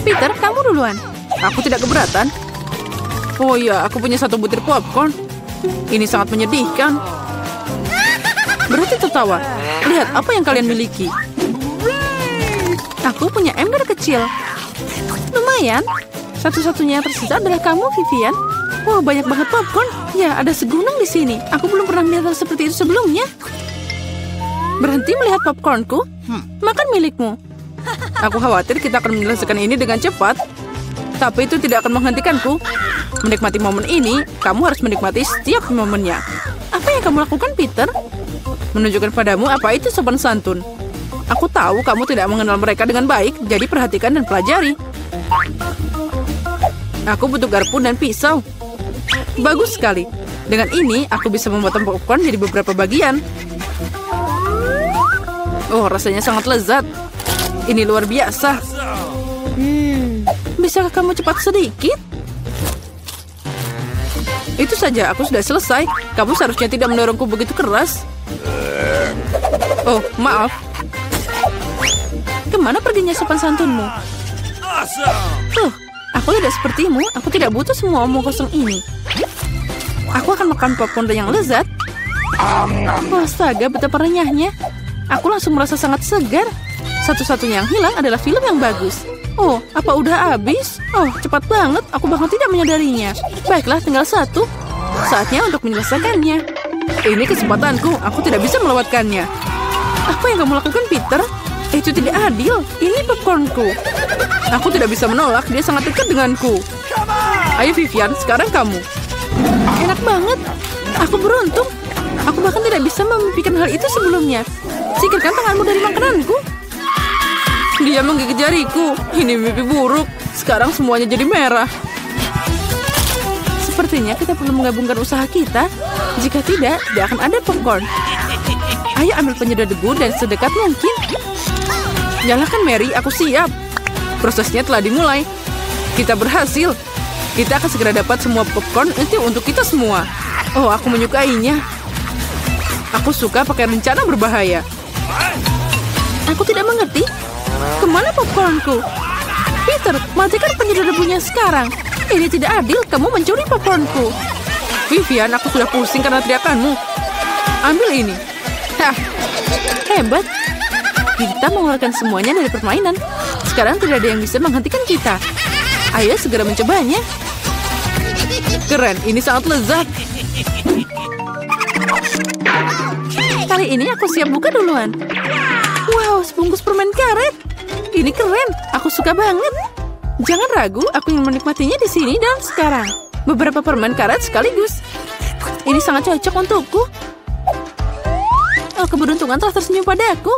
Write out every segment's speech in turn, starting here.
Peter, kamu duluan. Aku tidak keberatan. Oh iya, aku punya 1 butir popcorn. Ini sangat menyedihkan. Berhenti tertawa. Lihat apa yang kalian miliki. Aku punya ember kecil. Lumayan. Satu-satunya yang tersisa adalah kamu, Vivian. Wah, banyak banget popcorn. Ya, ada segunung di sini. Aku belum pernah melihat hal seperti itu sebelumnya. Berhenti melihat popcornku. Makan milikmu. Aku khawatir kita akan menyelesaikan ini dengan cepat. Tapi itu tidak akan menghentikanku. Menikmati momen ini, kamu harus menikmati setiap momennya. Apa yang kamu lakukan, Peter? Menunjukkan padamu apa itu sopan santun. Aku tahu kamu tidak mengenal mereka dengan baik, jadi perhatikan dan pelajari. Aku butuh garpu dan pisau. Bagus sekali. Dengan ini, aku bisa memotong popcorn jadi beberapa bagian. Oh, rasanya sangat lezat. Ini luar biasa. Bisakah kamu cepat sedikit? Itu saja, aku sudah selesai. Kamu seharusnya tidak mendorongku begitu keras. Oh, maaf. Kemana perginya sopan santunmu? Aku tidak sepertimu. Aku tidak butuh semua omong kosong ini. Aku akan makan popcorn yang lezat. Astaga, betapa renyahnya. Aku langsung merasa sangat segar. Satu-satunya yang hilang adalah film yang bagus. Oh, apa udah habis? Oh, cepat banget. Aku bahkan tidak menyadarinya. Baiklah, tinggal 1. Saatnya untuk menyelesaikannya. Ini kesempatanku. Aku tidak bisa melewatkannya. Apa yang kamu lakukan, Peter? Itu tidak adil. Ini popcornku. Aku tidak bisa menolak. Dia sangat dekat denganku. Ayo, Vivian. Sekarang kamu. Enak banget. Aku beruntung. Aku bahkan tidak bisa memimpikan hal itu sebelumnya. Singkirkan tanganmu dari makananku. Dia menggigit jariku. Ini mimpi buruk. Sekarang semuanya jadi merah. Sepertinya kita perlu menggabungkan usaha kita. Jika tidak akan ada popcorn. Ayo ambil penyedot debu dan sedekat mungkin. Nyalakan, Mary. Aku siap. Prosesnya telah dimulai. Kita berhasil. Kita akan segera dapat semua popcorn itu untuk kita semua. Oh, aku menyukainya. Aku suka pakai rencana berbahaya. Aku tidak mengerti. Kemana popcornku? Peter, matikan penyedot debunya sekarang. Ini tidak adil, kamu mencuri popcornku. Vivian, aku sudah pusing karena teriakanmu. Ambil ini. Hah, hebat. Kita mengeluarkan semuanya dari permainan. Sekarang tidak ada yang bisa menghentikan kita. Ayo segera mencobanya. Keren, ini sangat lezat. Kali ini aku siap buka duluan. Wow, sebungkus permen karet. Ini keren, aku suka banget. Jangan ragu, aku ingin menikmatinya di sini dan sekarang. Beberapa permen karet sekaligus. Ini sangat cocok untukku. Oh, keberuntungan telah tersenyum padaku.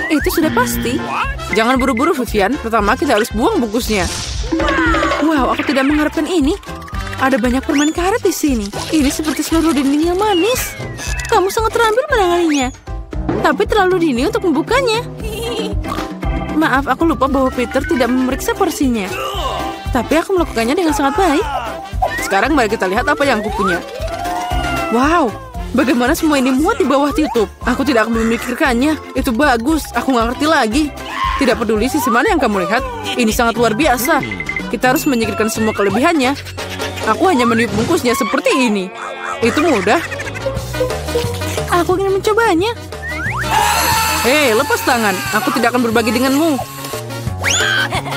Itu sudah pasti. Jangan buru-buru, Vivian. Pertama kita harus buang bungkusnya. Wow, aku tidak mengharapkan ini. Ada banyak permen karet di sini. Ini seperti seluruh dinding yang manis. Kamu sangat terampil menanganinya. Tapi terlalu dini untuk membukanya. Maaf, aku lupa bahwa Peter tidak memeriksa porsinya. Tapi aku melakukannya dengan sangat baik. Sekarang mari kita lihat apa yang aku punya. Wow, bagaimana semua ini muat di bawah tutup. Aku tidak akan memikirkannya. Itu bagus, aku nggak ngerti lagi. Tidak peduli sisi mana yang kamu lihat. Ini sangat luar biasa. Kita harus menyingkirkan semua kelebihannya. Aku hanya meniup bungkusnya seperti ini. Itu mudah. Aku ingin mencobanya. Hei, lepas tangan. Aku tidak akan berbagi denganmu.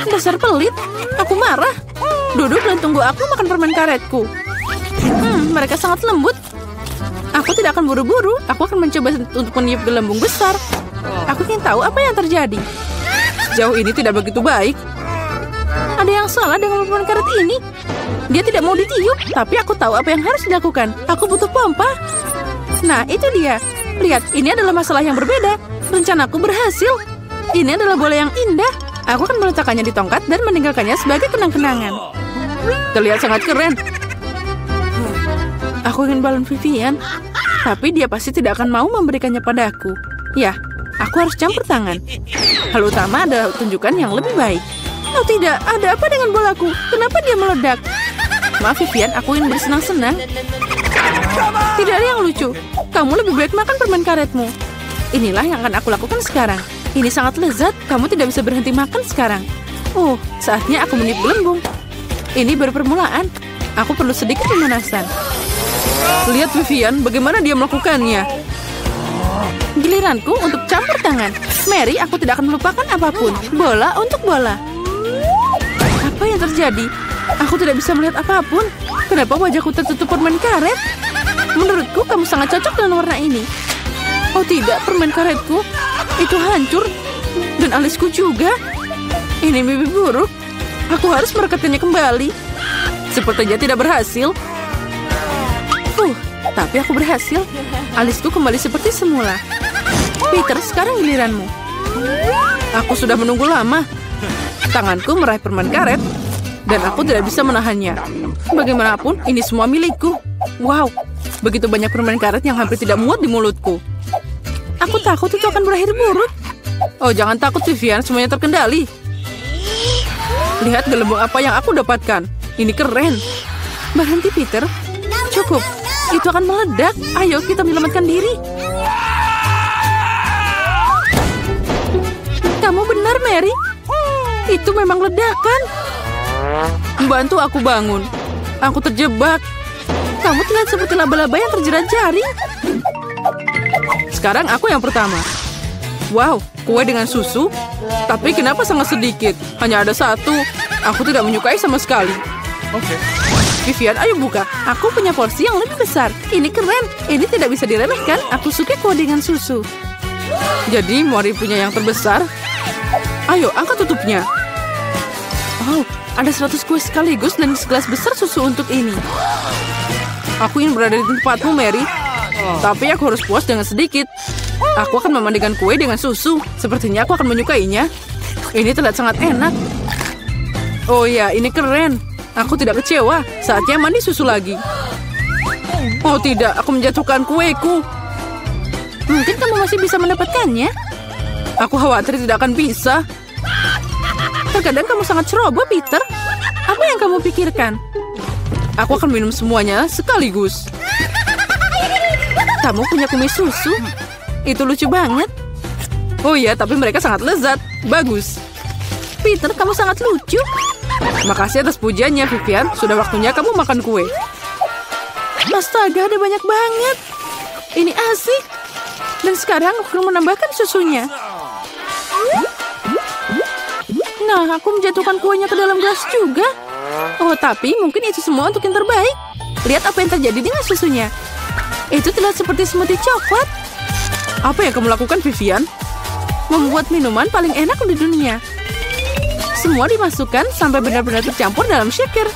Dasar pelit. Aku marah. Duduk dan tunggu aku makan permen karetku. Mereka sangat lembut. Aku tidak akan buru-buru. Aku akan mencoba untuk meniup gelembung besar. Aku ingin tahu apa yang terjadi. Sejauh ini tidak begitu baik. Ada yang salah dengan permen karet ini. Dia tidak mau ditiup, tapi aku tahu apa yang harus dilakukan. Aku butuh pompa. Nah, itu dia. Lihat, ini adalah masalah yang berbeda. Rencanaku berhasil. Ini adalah bola yang indah. Aku akan meletakkannya di tongkat dan meninggalkannya sebagai kenang-kenangan. Terlihat sangat keren. Aku ingin balon Vivian, tapi dia pasti tidak akan mau memberikannya padaku. Ya, aku harus campur tangan. Hal utama adalah tunjukkan yang lebih baik. Oh tidak, ada apa dengan bolaku? Kenapa dia meledak? Maaf Vivian, aku ingin bersenang-senang. Tidak ada yang lucu. Kamu lebih baik makan permen karetmu. Inilah yang akan aku lakukan sekarang. Ini sangat lezat, kamu tidak bisa berhenti makan sekarang. Saatnya aku meniup gelembung. Ini baru permulaan. Aku perlu sedikit pemanasan. Lihat Vivian, bagaimana dia melakukannya. Giliranku untuk campur tangan. Mary, aku tidak akan melupakan apapun. Bola untuk bola. Apa yang terjadi? Aku tidak bisa melihat apapun. Kenapa wajahku tertutup permen karet? Menurutku kamu sangat cocok dengan warna ini. Oh tidak, permen karetku itu hancur. Dan alisku juga. Ini mimpi buruk. Aku harus merekatkannya kembali. Sepertinya tidak berhasil. Tapi aku berhasil. Alisku kembali seperti semula. Peter, sekarang giliranmu. Aku sudah menunggu lama. Tanganku meraih permen karet. Dan aku tidak bisa menahannya. Bagaimanapun, ini semua milikku. Wow, begitu banyak permen karet yang hampir tidak muat di mulutku. Aku takut itu akan berakhir buruk. Oh, jangan takut Vivian, semuanya terkendali. Lihat gelembung apa yang aku dapatkan. Ini keren. Berhenti, Peter. Cukup. Itu akan meledak. Ayo, kita menyelamatkan diri. Kamu benar, Mary. Itu memang ledakan. Bantu aku bangun. Aku terjebak. Kamu terlihat seperti laba-laba yang terjerat jaring. Sekarang aku yang pertama. Wow, kue dengan susu. Tapi kenapa sangat sedikit? Hanya ada satu. Aku tidak menyukai sama sekali. Oke. Vivian, ayo buka. Aku punya porsi yang lebih besar. Ini keren. Ini tidak bisa diremehkan. Aku suka kue dengan susu. Jadi, Mori punya yang terbesar. Ayo, angkat tutupnya. Oh, ada 100 kue sekaligus dan segelas besar susu untuk ini. Aku ingin berada di tempatmu, Mary. Tapi aku harus puas dengan sedikit. Aku akan memandikan kue dengan susu. Sepertinya aku akan menyukainya. Ini terlihat sangat enak. Oh ya, ini keren. Aku tidak kecewa. Saatnya mandi susu lagi. Oh tidak, aku menjatuhkan kueku. Mungkin kamu masih bisa mendapatkannya. Aku khawatir tidak akan bisa. Terkadang kamu sangat ceroboh, Peter. Apa yang kamu pikirkan? Aku akan minum semuanya sekaligus. Kamu punya kumis susu? Itu lucu banget. Oh iya, tapi mereka sangat lezat. Bagus. Peter, kamu sangat lucu. Makasih atas pujiannya, Vivian. Sudah waktunya kamu makan kue. Astaga, ada banyak banget. Ini asik. Dan sekarang aku akan menambahkan susunya. Nah, aku menjatuhkan kuenya ke dalam gelas juga. Oh, tapi mungkin itu semua untuk yang terbaik. Lihat apa yang terjadi dengan susunya. Itu terlihat seperti smoothie coklat. Apa yang kamu lakukan, Vivian? Membuat minuman paling enak di dunia. Semua dimasukkan sampai benar-benar tercampur dalam shaker.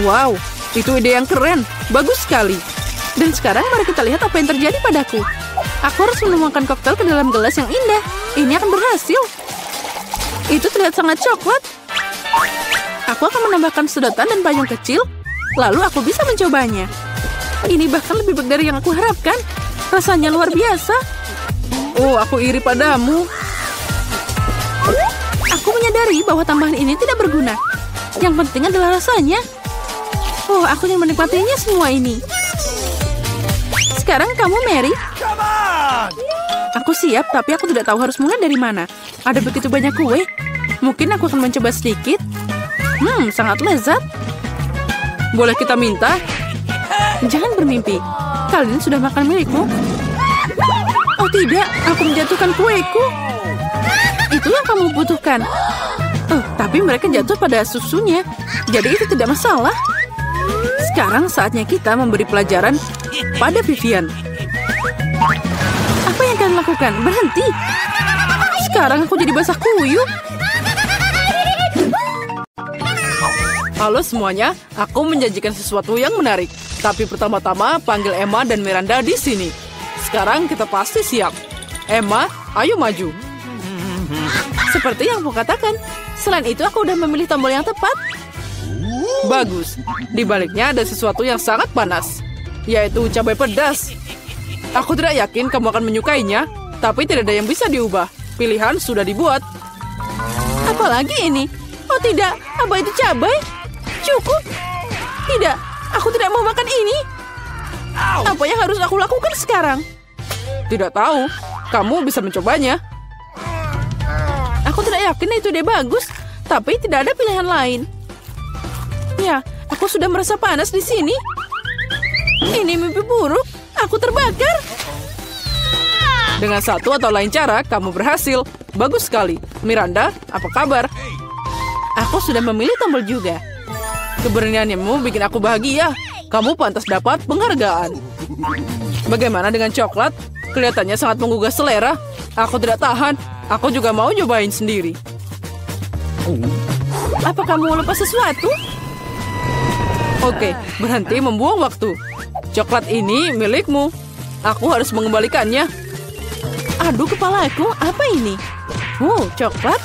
Wow, itu ide yang keren. Bagus sekali. Dan sekarang mari kita lihat apa yang terjadi padaku. Aku harus menuangkan koktail ke dalam gelas yang indah. Ini akan berhasil. Itu terlihat sangat coklat. Aku akan menambahkan sedotan dan payung kecil. Lalu aku bisa mencobanya. Ini bahkan lebih baik dari yang aku harapkan. Rasanya luar biasa. Oh, aku iri padamu. Aku menyadari bahwa tambahan ini tidak berguna. Yang penting adalah rasanya. Oh, aku ingin menikmatinya semua ini. Sekarang kamu, Mary. Aku siap, tapi aku tidak tahu harus mulai dari mana. Ada begitu banyak kue. Mungkin aku akan mencoba sedikit. Sangat lezat. Boleh kita minta? Jangan bermimpi. Kalian sudah makan milikmu. Oh tidak, aku menjatuhkan kueku. Itu yang kamu butuhkan. Oh, tapi mereka jatuh pada susunya. Jadi itu tidak masalah. Sekarang saatnya kita memberi pelajaran pada Vivian. Apa yang kalian lakukan? Berhenti. Sekarang aku jadi basah kuyup. Halo semuanya, aku menjanjikan sesuatu yang menarik. Tapi pertama-tama panggil Emma dan Miranda di sini. Sekarang kita pasti siap. Emma, ayo maju. Seperti yang aku katakan. Selain itu aku udah memilih tombol yang tepat. Bagus. Di baliknya ada sesuatu yang sangat panas, yaitu cabai pedas. Aku tidak yakin kamu akan menyukainya, tapi tidak ada yang bisa diubah. Pilihan sudah dibuat. Apalagi ini? Oh tidak, apa itu cabai? Cukup. Tidak, aku tidak mau makan ini. Apa yang harus aku lakukan sekarang? Tidak tahu. Kamu bisa mencobanya. Aku tidak yakin itu ide bagus, tapi tidak ada pilihan lain. Ya, aku sudah merasa panas di sini. Ini mimpi buruk. Aku terbakar. Dengan satu atau lain cara, kamu berhasil. Bagus sekali. Miranda, apa kabar? Aku sudah memilih tombol juga. Keberanianmu bikin aku bahagia. Kamu pantas dapat penghargaan. Bagaimana dengan coklat? Kelihatannya sangat menggugah selera. Aku tidak tahan. Aku juga mau nyobain sendiri. Apa kamu lupa sesuatu? Oke, berhenti membuang waktu. Coklat ini milikmu. Aku harus mengembalikannya. Aduh, kepalaku. Apa ini? Coklat.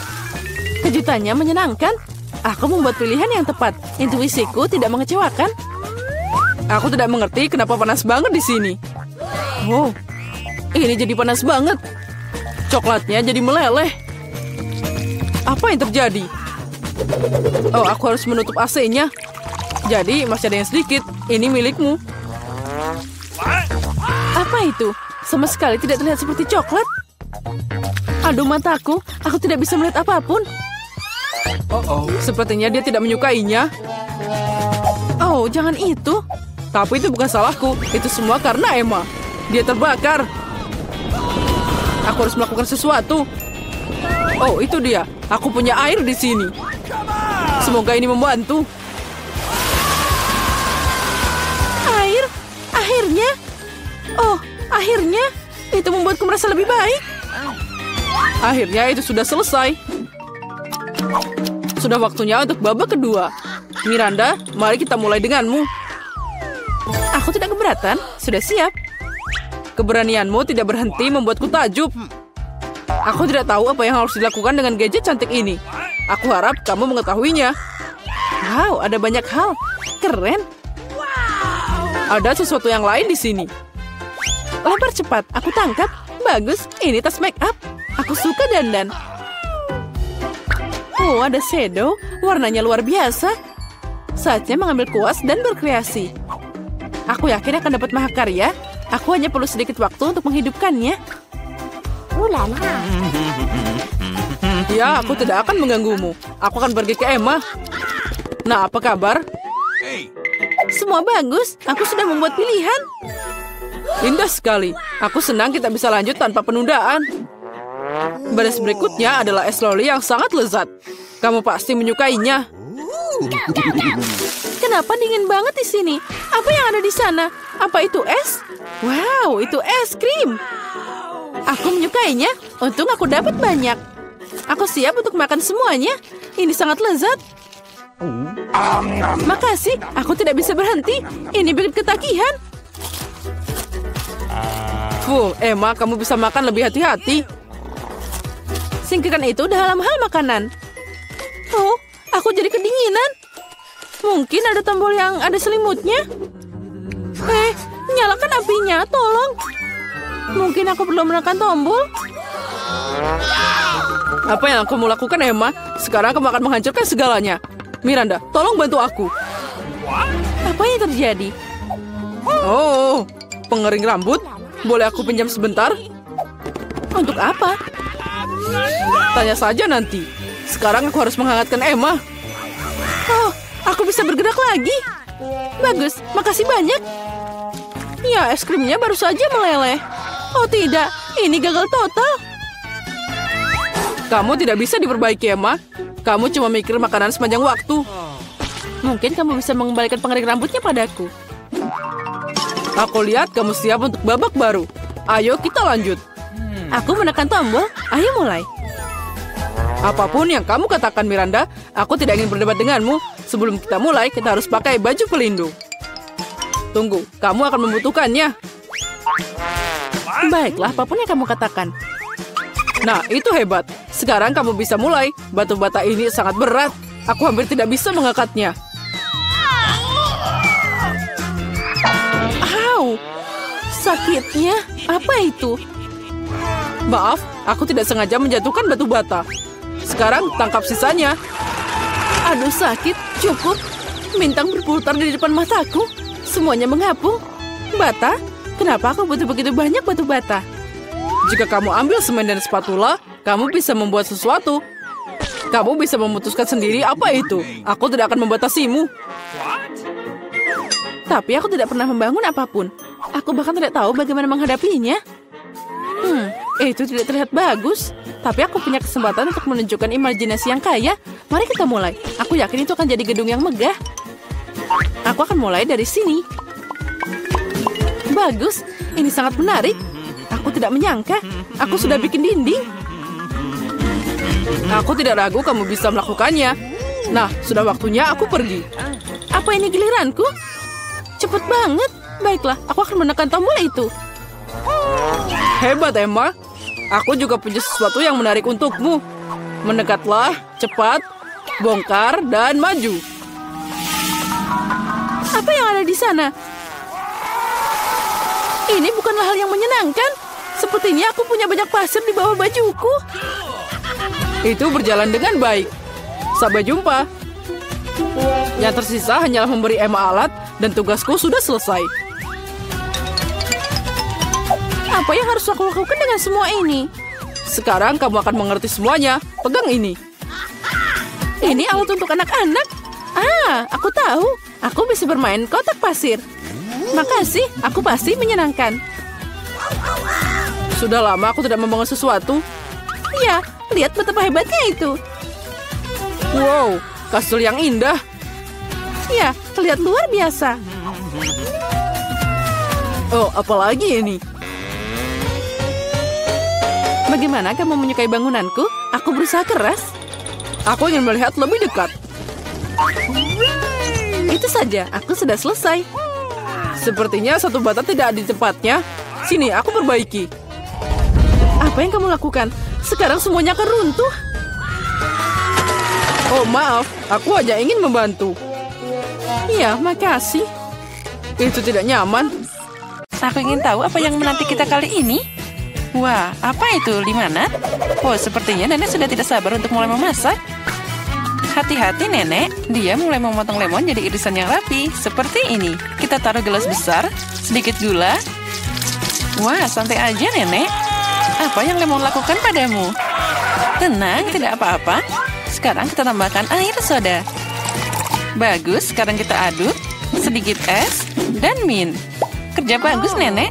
Kejutannya menyenangkan. Aku membuat pilihan yang tepat. Intuisiku tidak mengecewakan. Aku tidak mengerti kenapa panas banget di sini. Ini jadi panas banget. Coklatnya jadi meleleh. Apa yang terjadi? Aku harus menutup AC-nya. Jadi masih ada yang sedikit. Ini milikmu. Apa itu? Sama sekali tidak terlihat seperti coklat. Aduh, mataku. Aku tidak bisa melihat apapun. Sepertinya dia tidak menyukainya. Oh, jangan itu. Tapi itu bukan salahku. Itu semua karena Emma. Dia terbakar. Aku harus melakukan sesuatu. Oh, itu dia. Aku punya air di sini. Semoga ini membantu. Air? Akhirnya? Oh, akhirnya. Itu membuatku merasa lebih baik. Akhirnya itu sudah selesai. Sudah waktunya untuk babak kedua. Miranda, mari kita mulai denganmu. Aku tidak keberatan. Sudah siap. Keberanianmu tidak berhenti membuatku takjub. Aku tidak tahu apa yang harus dilakukan dengan gadget cantik ini. Aku harap kamu mengetahuinya. Wow, ada banyak hal. Keren. Ada sesuatu yang lain di sini. Lempar cepat. Aku tangkap. Bagus. Ini tas make up. Aku suka dandan. Oh, ada shadow. Warnanya luar biasa. Saatnya mengambil kuas dan berkreasi. Aku yakin akan dapat mahakarya. Aku hanya perlu sedikit waktu untuk menghidupkannya. Ya, aku tidak akan mengganggumu. Aku akan pergi ke Emma. Nah, apa kabar? Semua bagus. Aku sudah membuat pilihan. Indah sekali. Aku senang kita bisa lanjut tanpa penundaan. Baris berikutnya adalah es loli yang sangat lezat. Kamu pasti menyukainya. Kenapa dingin banget di sini? Apa yang ada di sana? Apa itu es? Wow, itu es krim. Aku menyukainya. Untung aku dapat banyak. Aku siap untuk makan semuanya. Ini sangat lezat. Makasih, aku tidak bisa berhenti. Ini bikin ketagihan. Emma, kamu bisa makan lebih hati-hati. Singkirkan itu dalam hal makanan. Oh, aku jadi kedinginan. Mungkin ada tombol yang ada selimutnya. Nyalakan apinya, tolong. Mungkin aku perlu menekan tombol. Apa yang kamu lakukan, Emma? Sekarang kamu akan menghancurkan segalanya. Miranda, tolong bantu aku. Apa yang terjadi? Oh, pengering rambut. Boleh aku pinjam sebentar? Untuk apa? Tanya saja nanti. Sekarang aku harus menghangatkan Emma. Oh, aku bisa bergerak lagi. Bagus, makasih banyak. Ya, es krimnya baru saja meleleh. Oh tidak, ini gagal total. Kamu tidak bisa diperbaiki, Emma. Kamu cuma mikir makanan sepanjang waktu. Mungkin kamu bisa mengembalikan pengering rambutnya padaku. Aku lihat kamu siap untuk babak baru. Ayo kita lanjut. Aku menekan tombol. Ayo mulai. Apapun yang kamu katakan, Miranda, aku tidak ingin berdebat denganmu. Sebelum kita mulai, kita harus pakai baju pelindung. Tunggu, kamu akan membutuhkannya. Baiklah, apapun yang kamu katakan. Nah, itu hebat. Sekarang kamu bisa mulai. Batu bata ini sangat berat. Aku hampir tidak bisa mengangkatnya. Au! Sakitnya. Apa itu? Maaf, aku tidak sengaja menjatuhkan batu bata. Sekarang tangkap sisanya. Aduh, sakit. Cukup. Bintang berputar di depan mataku. Semuanya mengapung. Bata? Kenapa aku butuh begitu banyak batu bata? Jika kamu ambil semen dan spatula, kamu bisa membuat sesuatu. Kamu bisa memutuskan sendiri apa itu. Aku tidak akan membatasimu. Tapi aku tidak pernah membangun apapun. Aku bahkan tidak tahu bagaimana menghadapinya. Itu tidak terlihat bagus. Tapi aku punya kesempatan untuk menunjukkan imajinasi yang kaya. Mari kita mulai. Aku yakin itu akan jadi gedung yang megah. Aku akan mulai dari sini. Bagus, ini sangat menarik. Aku tidak menyangka. Aku sudah bikin dinding. Aku tidak ragu kamu bisa melakukannya. Nah, sudah waktunya aku pergi. Apa ini giliranku? Cepet banget. Baiklah, aku akan menekan tombol itu. Hebat, Emma. Aku juga punya sesuatu yang menarik untukmu. Mendekatlah, cepat, bongkar, dan maju. Apa yang ada di sana? Ini bukanlah hal yang menyenangkan. Sepertinya aku punya banyak pasir di bawah bajuku. Itu berjalan dengan baik. Sampai jumpa. Yang tersisa hanyalah memberi Emma alat dan tugasku sudah selesai. Apa yang harus aku lakukan dengan semua ini? Sekarang kamu akan mengerti semuanya. Pegang ini. Ini alat untuk anak-anak. Aku tahu. Aku bisa bermain kotak pasir. Makasih, aku pasti menyenangkan. Sudah lama aku tidak membangun sesuatu. Ya, lihat betapa hebatnya itu. Wow, kastil yang indah. Ya, terlihat luar biasa. Oh, apalagi ini? Bagaimana kamu menyukai bangunanku? Aku berusaha keras. Aku ingin melihat lebih dekat. Itu saja, aku sudah selesai. Sepertinya satu bata tidak di tempatnya. Sini, aku perbaiki. Apa yang kamu lakukan? Sekarang semuanya akan runtuh. Oh, maaf. Aku hanya ingin membantu. Iya, makasih. Itu tidak nyaman. Aku ingin tahu apa yang menanti kita kali ini. Wah, apa itu, Limanat? Oh, sepertinya nenek sudah tidak sabar untuk mulai memasak. Hati-hati, nenek. Dia mulai memotong lemon jadi irisan yang rapi. Seperti ini. Kita taruh gelas besar, sedikit gula. Wah, santai aja, nenek. Apa yang lemon lakukan padamu? Tenang, tidak apa-apa. Sekarang kita tambahkan air soda. Bagus, sekarang kita aduk. Sedikit es dan mint. Kerja bagus, nenek.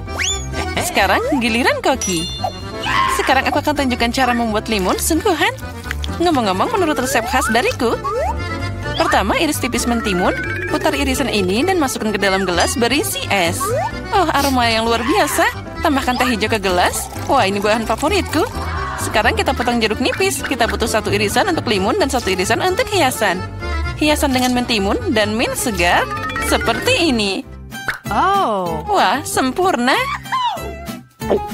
Sekarang giliran Koki. Sekarang aku akan tunjukkan cara membuat limun sungguhan. Ngomong-ngomong, menurut resep khas dariku. Pertama, iris tipis mentimun. Putar irisan ini dan masukkan ke dalam gelas berisi es. Oh, aroma yang luar biasa. Tambahkan teh hijau ke gelas. Wah, ini bahan favoritku. Sekarang kita potong jeruk nipis. Kita butuh satu irisan untuk limun dan satu irisan untuk hiasan. Hiasan dengan mentimun dan mint segar. Seperti ini. Wah, sempurna.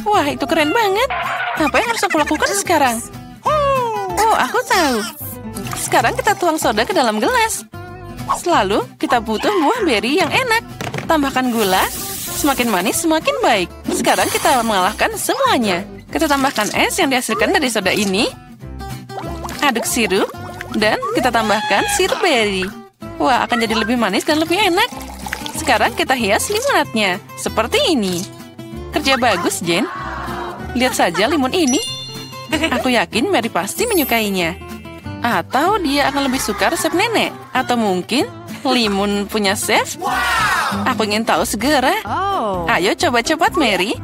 Wah, itu keren banget. Apa yang harus aku lakukan sekarang? Oh, aku tahu. Sekarang kita tuang soda ke dalam gelas. Selalu kita butuh buah beri yang enak. Tambahkan gula. Semakin manis, semakin baik. Sekarang kita mengalahkan semuanya. Kita tambahkan es yang dihasilkan dari soda ini. Aduk sirup. Dan kita tambahkan sirup beri. Wah, akan jadi lebih manis dan lebih enak. Sekarang kita hias limonatnya. Seperti ini. Kerja bagus, Jen. Lihat saja limun ini. Aku yakin Mary pasti menyukainya. Atau dia akan lebih suka resep nenek. Atau mungkin limun punya chef. Aku ingin tahu segera. Ayo coba cepat, Mary.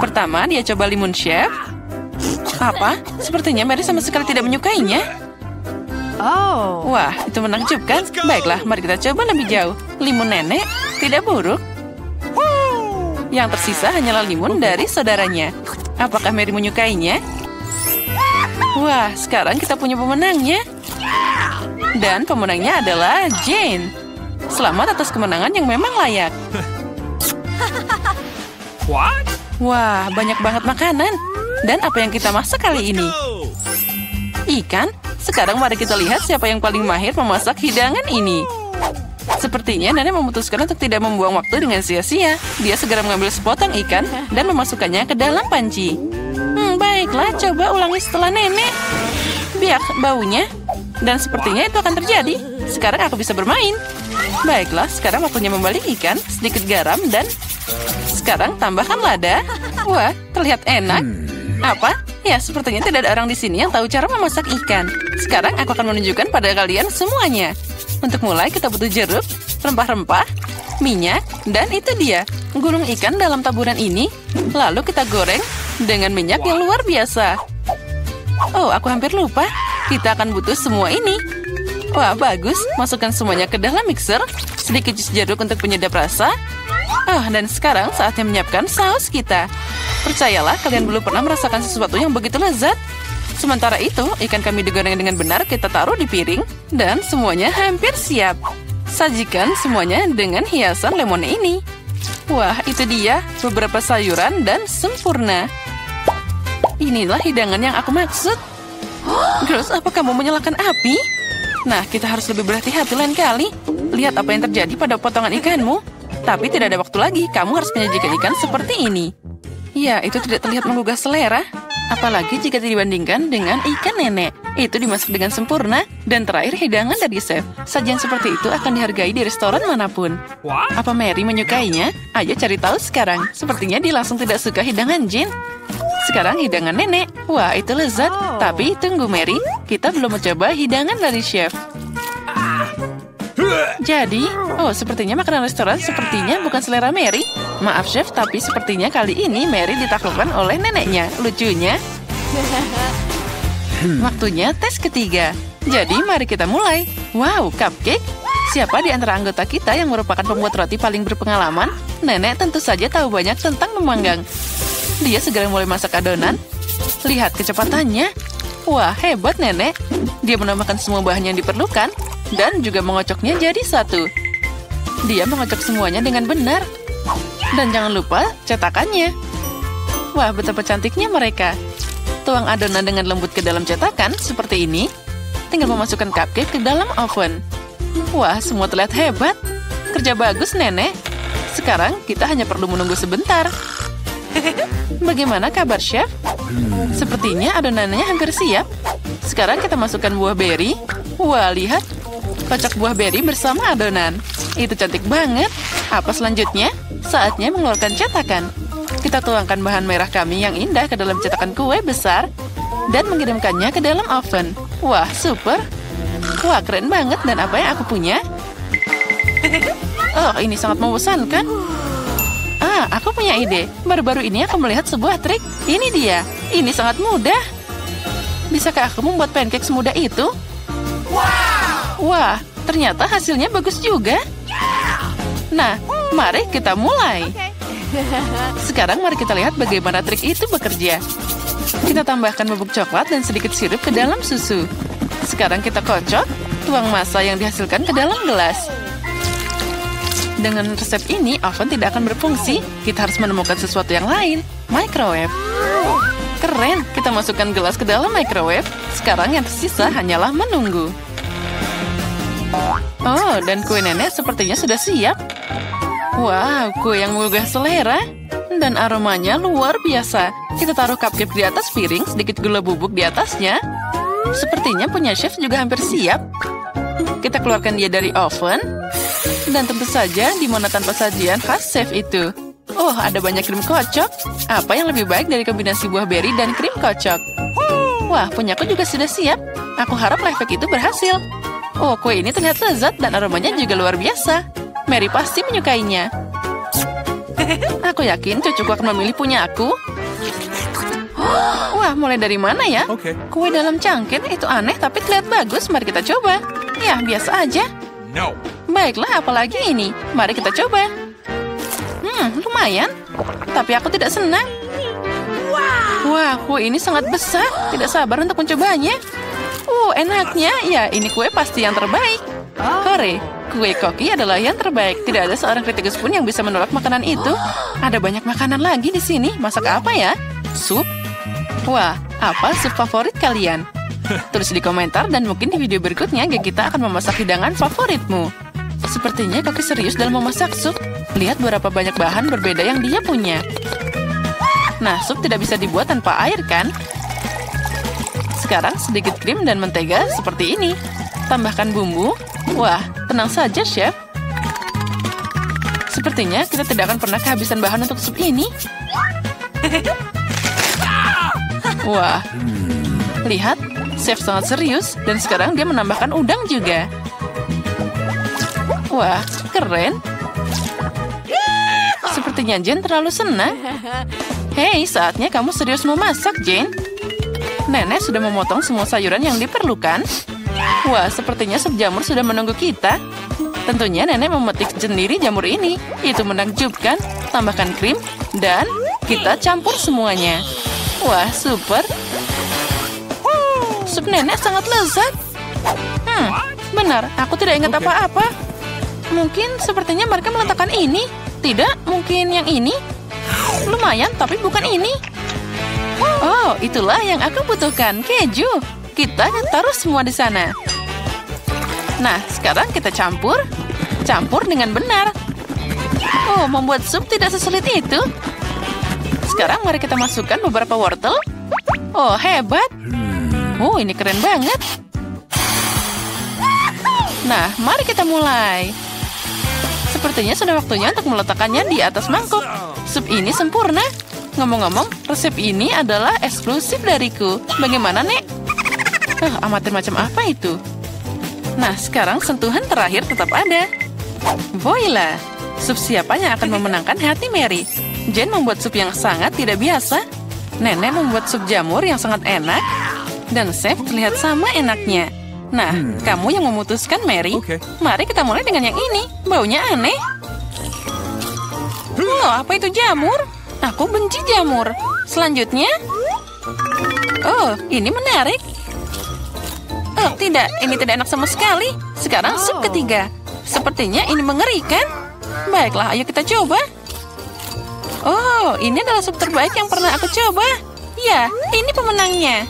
Pertama, dia coba limun chef. Apa? Sepertinya Mary sama sekali tidak menyukainya. Wah, itu menakjubkan. Baiklah, mari kita coba lebih jauh. Limun nenek tidak buruk. Yang tersisa hanyalah limun dari saudaranya. Apakah Mary menyukainya? Wah, sekarang kita punya pemenangnya. Dan pemenangnya adalah Jane. Selamat atas kemenangan yang memang layak. Wah, banyak banget makanan. Dan apa yang kita masak kali ini? Ikan? Sekarang mari kita lihat siapa yang paling mahir memasak hidangan ini. Sepertinya nenek memutuskan untuk tidak membuang waktu dengan sia-sia. Dia segera mengambil sepotong ikan dan memasukkannya ke dalam panci. Baiklah, coba ulangi setelah nenek. Biar baunya. Dan sepertinya itu akan terjadi. Sekarang aku bisa bermain. Baiklah, sekarang waktunya membalik ikan, sedikit garam, dan sekarang tambahkan lada. Wah, terlihat enak. Apa? Ya, sepertinya tidak ada orang di sini yang tahu cara memasak ikan. Sekarang aku akan menunjukkan pada kalian semuanya. Untuk mulai, kita butuh jeruk, rempah-rempah, minyak, dan itu dia, gulung ikan dalam taburan ini. Lalu kita goreng dengan minyak yang luar biasa. Oh, aku hampir lupa. Kita akan butuh semua ini. Wah, bagus. Masukkan semuanya ke dalam mixer. Sedikit jus jeruk untuk penyedap rasa. Oh, dan sekarang saatnya menyiapkan saus kita. Percayalah, kalian belum pernah merasakan sesuatu yang begitu lezat. Sementara itu, ikan kami digoreng dengan benar, kita taruh di piring, dan semuanya hampir siap. Sajikan semuanya dengan hiasan lemon ini. Wah, itu dia, beberapa sayuran dan sempurna. Inilah hidangan yang aku maksud. Girls, apa kamu menyalakan api? Nah, kita harus lebih berhati-hati lain kali. Lihat apa yang terjadi pada potongan ikanmu. Tapi tidak ada waktu lagi, kamu harus menyajikan ikan seperti ini. Ya, itu tidak terlihat menggugah selera. Apalagi jika dibandingkan dengan ikan nenek. Itu dimasak dengan sempurna. Dan terakhir, hidangan dari chef. Sajian seperti itu akan dihargai di restoran manapun. Apa Mary menyukainya? Ayo cari tahu sekarang. Sepertinya dia langsung tidak suka hidangan Jin. Sekarang hidangan nenek. Wah, itu lezat. Tapi tunggu Mary, kita belum mencoba hidangan dari chef. Jadi, sepertinya makanan restoran sepertinya bukan selera Mary. Maaf chef, tapi sepertinya kali ini Mary ditaklukkan oleh neneknya. Lucunya. Waktunya tes ketiga. Jadi mari kita mulai. Wow, cupcake. Siapa di antara anggota kita yang merupakan pembuat roti paling berpengalaman? Nenek tentu saja tahu banyak tentang memanggang. Dia segera mulai masak adonan. Lihat kecepatannya. Wah, hebat nenek. Dia menambahkan semua bahan yang diperlukan. Dan juga mengocoknya jadi satu. Dia mengocok semuanya dengan benar. Dan jangan lupa cetakannya. Wah, betapa cantiknya mereka. Tuang adonan dengan lembut ke dalam cetakan seperti ini. Tinggal memasukkan cupcake ke dalam oven. Wah, semua terlihat hebat. Kerja bagus, nenek. Sekarang kita hanya perlu menunggu sebentar. Bagaimana kabar, chef? Sepertinya adonannya hampir siap. Sekarang kita masukkan buah beri. Wah, lihat. Kocok buah beri bersama adonan. Itu cantik banget. Apa selanjutnya? Saatnya mengeluarkan cetakan. Kita tuangkan bahan merah kami yang indah ke dalam cetakan kue besar dan mengirimkannya ke dalam oven. Wah, super. Wah, keren banget. Dan apa yang aku punya? Oh, ini sangat membosankan. Aku punya ide. Baru-baru ini aku melihat sebuah trik. Ini dia. Ini sangat mudah. Bisakah aku membuat pancake semudah itu? Wah, ternyata hasilnya bagus juga. Nah, mari kita mulai. Sekarang mari kita lihat bagaimana trik itu bekerja. Kita tambahkan bubuk coklat dan sedikit sirup ke dalam susu. Sekarang kita kocok, tuang massa yang dihasilkan ke dalam gelas. Dengan resep ini, oven tidak akan berfungsi. Kita harus menemukan sesuatu yang lain. Microwave. Keren, kita masukkan gelas ke dalam microwave. Sekarang yang tersisa hanyalah menunggu. Oh, dan kue nenek sepertinya sudah siap. Wow, kue yang menggugah selera. Dan aromanya luar biasa. Kita taruh cupcake di atas piring, sedikit gula bubuk di atasnya. Sepertinya punya chef juga hampir siap. Kita keluarkan dia dari oven. Dan tentu saja, di mana tanpa sajian khas chef itu. Oh, ada banyak krim kocok. Apa yang lebih baik dari kombinasi buah beri dan krim kocok? Wah, punyaku juga sudah siap. Aku harap life hack itu berhasil. Oh, kue ini terlihat lezat dan aromanya juga luar biasa. Mary pasti menyukainya. Aku yakin cucuku akan memilih punya aku. Wah, mulai dari mana ya? Kue dalam cangkir itu aneh tapi terlihat bagus. Mari kita coba. Ya, biasa aja. Baiklah, apalagi ini. Mari kita coba. Lumayan. Tapi aku tidak senang. Wah, kue ini sangat besar. Tidak sabar untuk mencobanya. Enaknya. Ya, ini kue pasti yang terbaik. Hore, kue koki adalah yang terbaik. Tidak ada seorang kritikus pun yang bisa menolak makanan itu. Ada banyak makanan lagi di sini. Masak apa ya? Sup? Wah, apa sup favorit kalian? Tulis di komentar dan mungkin di video berikutnya kita akan memasak hidangan favoritmu. Sepertinya koki serius dalam memasak sup. Lihat berapa banyak bahan berbeda yang dia punya. Nah, sup tidak bisa dibuat tanpa air, kan? Sekarang sedikit krim dan mentega seperti ini. Tambahkan bumbu. Wah, tenang saja, chef. Sepertinya kita tidak akan pernah kehabisan bahan untuk sup ini. Wah, lihat, chef sangat serius dan sekarang dia menambahkan udang juga. Wah, keren. Sepertinya Jane terlalu senang. Hei, saatnya kamu serius memasak, Jane. Nenek sudah memotong semua sayuran yang diperlukan. Wah, sepertinya sup jamur sudah menunggu kita. Tentunya nenek memetik sendiri jamur ini. Itu menakjubkan. Tambahkan krim dan kita campur semuanya. Wah, super. Sup nenek sangat lezat. Benar, aku tidak ingat apa-apa. Mungkin sepertinya mereka meletakkan ini. Tidak, mungkin yang ini. Lumayan, tapi bukan ini. Oh, itulah yang aku butuhkan, keju. Kita taruh semua di sana. Nah, sekarang kita campur. Campur dengan benar. Oh, membuat sup tidak sesulit itu. Sekarang mari kita masukkan beberapa wortel. Oh, hebat. Oh, ini keren banget. Nah, mari kita mulai. Sepertinya sudah waktunya untuk meletakkannya di atas mangkuk. Sup ini sempurna. Ngomong-ngomong, resep ini adalah eksklusif dariku. Bagaimana, Nek? Amatir macam apa itu? Nah, sekarang sentuhan terakhir tetap ada. Voila! Sup siapa yang akan memenangkan hati Mary? Jane membuat sup yang sangat tidak biasa. Nenek membuat sup jamur yang sangat enak. Dan chef terlihat sama enaknya. Nah, kamu yang memutuskan, Mary. Mari kita mulai dengan yang ini. Baunya aneh. Oh, apa itu jamur? Aku benci jamur. Selanjutnya. Oh, ini menarik. Oh, tidak. Ini tidak enak sama sekali. Sekarang sup ketiga. Sepertinya ini mengerikan. Baiklah, ayo kita coba. Oh, ini adalah sup terbaik yang pernah aku coba. Ya, ini pemenangnya.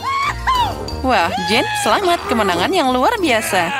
Wah, Jane, selamat. Kemenangan yang luar biasa.